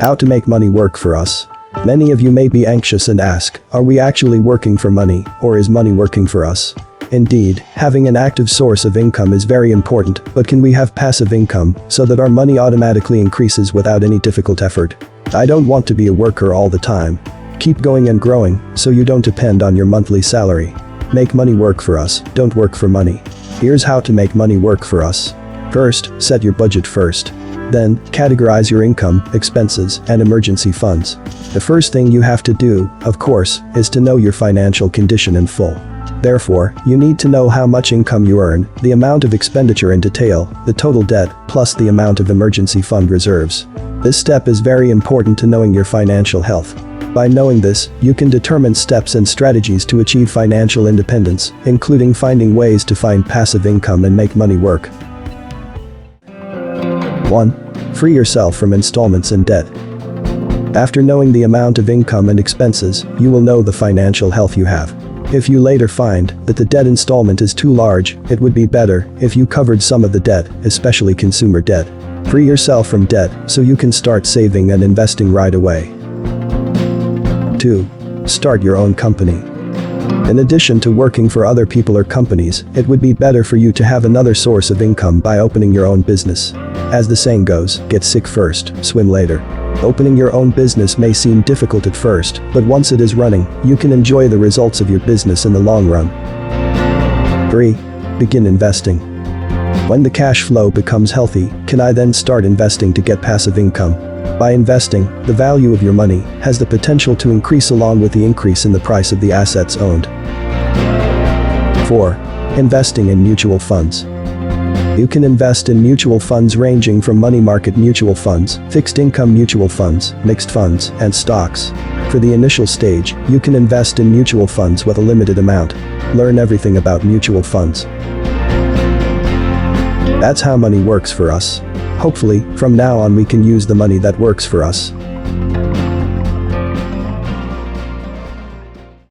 How to make money work for us. Many of you may be anxious and ask, are we actually working for money, or is money working for us? Indeed, having an active source of income is very important, but can we have passive income so that our money automatically increases without any difficult effort? I don't want to be a worker all the time. Keep going and growing so you don't depend on your monthly salary. Make money work for us, don't work for money. Here's how to make money work for us. First, set your budget first. Then, categorize your income, expenses, and emergency funds. The first thing you have to do, of course, is to know your financial condition in full. Therefore, you need to know how much income you earn, the amount of expenditure in detail, the total debt, plus the amount of emergency fund reserves. This step is very important to knowing your financial health. By knowing this, you can determine steps and strategies to achieve financial independence, including finding ways to find passive income and make money work. 1. Free yourself from installments and debt. After knowing the amount of income and expenses, you will know the financial health you have. If you later find that the debt installment is too large, it would be better if you covered some of the debt, especially consumer debt. Free yourself from debt so you can start saving and investing right away. 2. Start your own company. In addition to working for other people or companies, it would be better for you to have another source of income by opening your own business. As the saying goes, get sick first, swim later. Opening your own business may seem difficult at first, but once it is running, you can enjoy the results of your business in the long run. 3. Begin investing. When the cash flow becomes healthy, can I then start investing to get passive income? By investing, the value of your money has the potential to increase along with the increase in the price of the assets owned. 4. Investing in mutual funds. You can invest in mutual funds ranging from money market mutual funds, fixed income mutual funds, mixed funds, and stocks. For the initial stage, you can invest in mutual funds with a limited amount. Learn everything about mutual funds. That's how money works for us. Hopefully, from now on we can use the money that works for us.